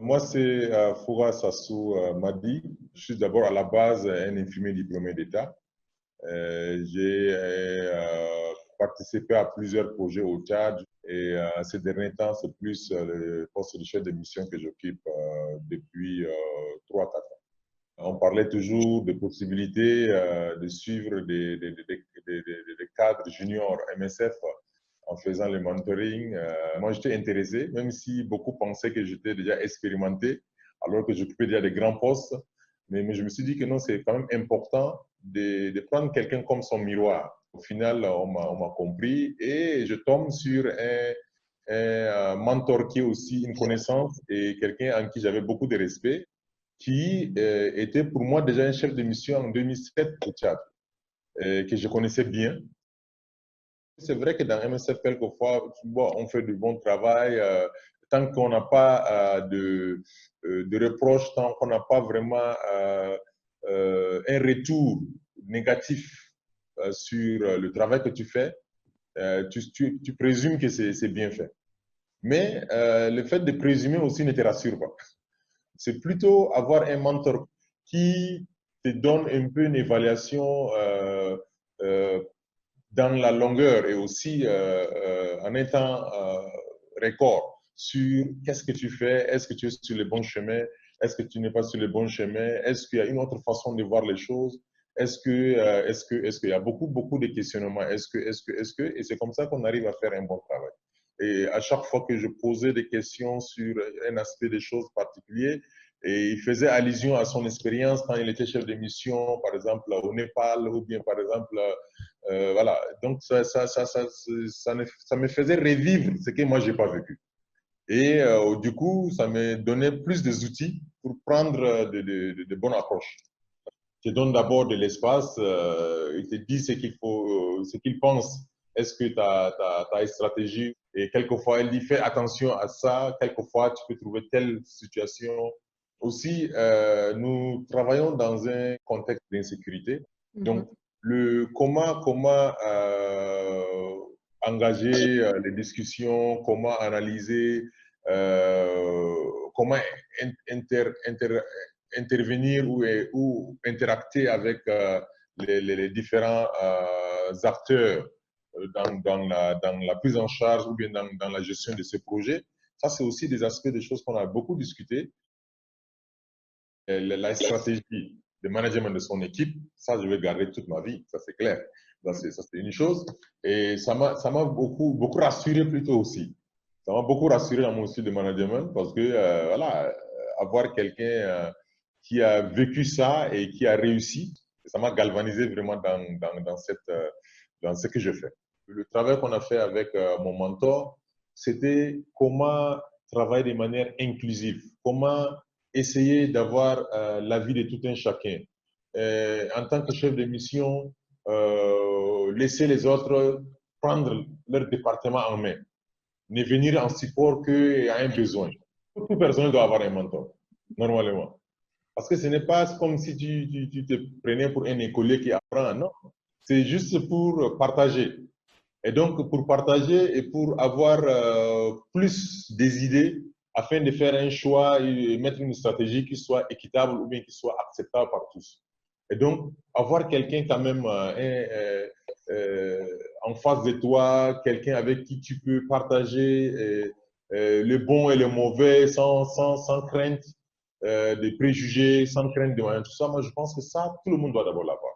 Moi, c'est Foura Sassou Madi. Je suis d'abord à la base un infirmier diplômé d'État. J'ai participé à plusieurs projets au Tchad et ces derniers temps, c'est plus le poste de chef de mission que j'occupe depuis 3 4 ans. On parlait toujours de possibilités de suivre des cadres juniors MSF en faisant le mentoring. Moi, j'étais intéressé, même si beaucoup pensaient que j'étais déjà expérimenté, alors que j'occupais déjà des grands postes. Mais je me suis dit que non, c'est quand même important de prendre quelqu'un comme son miroir. Au final, on m'a compris et je tombe sur un mentor qui est aussi une connaissance et quelqu'un en qui j'avais beaucoup de respect, qui était pour moi déjà un chef de mission en 2007 au Tchad, que je connaissais bien. C'est vrai que dans MSF, quelquefois, bon, on fait du bon travail. Tant qu'on n'a pas de reproches, tant qu'on n'a pas vraiment un retour négatif sur le travail que tu fais, tu présumes que c'est bien fait. Mais le fait de présumer aussi ne te rassure pas. C'est plutôt avoir un mentor qui te donne un peu une évaluation euh, dans la longueur et aussi en étant record sur qu'est-ce que tu fais, est-ce que tu es sur le bon chemin, est-ce que tu n'es pas sur le bon chemin, est-ce qu'il y a une autre façon de voir les choses, est-ce qu'il y a beaucoup de questionnements, et c'est comme ça qu'on arrive à faire un bon travail. Et à chaque fois que je posais des questions sur un aspect des choses particuliers, et il faisait allusion à son expérience quand il était chef de mission, par exemple au Népal, ou bien par exemple voilà, donc ça me faisait revivre ce que moi, je n'ai pas vécu. Et du coup, ça me donnait plus d'outils pour prendre de bonnes approches. Il te donne d'abord de l'espace, il te dit ce qu'il faut, ce qu'il pense. Est-ce que tu as une stratégie? Et quelquefois, il dit fais attention à ça. Quelquefois, tu peux trouver telle situation. Aussi, nous travaillons dans un contexte d'insécurité. Mhm. Donc, comment engager les discussions, comment analyser, comment intervenir ou interacter avec les différents acteurs dans la prise en charge ou bien dans la gestion de ces projets. Ça, c'est aussi des aspects des choses qu'on a beaucoup discuté. La stratégie de management de son équipe, ça, je vais garder toute ma vie, ça c'est clair. Ça, c'est une chose. Et ça m'a beaucoup rassuré plutôt aussi. Ça m'a beaucoup rassuré dans mon style de management parce que, voilà, avoir quelqu'un qui a vécu ça et qui a réussi, ça m'a galvanisé vraiment dans ce que je fais. Le travail qu'on a fait avec mon mentor, c'était comment travailler de manière inclusive, comment essayer d'avoir l'avis de tout un chacun. En tant que chef de mission, laisser les autres prendre leur département en main, ne venir en support qu'il y a un besoin. Toute personne doit avoir un mentor, normalement. Parce que ce n'est pas comme si tu te prenais pour un écolier qui apprend, non. C'est juste pour partager. Et donc, pour partager et pour avoir plus des idées afin de faire un choix et mettre une stratégie qui soit équitable ou bien qui soit acceptable par tous. Et donc, avoir quelqu'un quand même en face de toi, quelqu'un avec qui tu peux partager le bon et le mauvais sans crainte des préjugés, sans crainte de tout ça, moi je pense que ça, tout le monde doit d'abord l'avoir.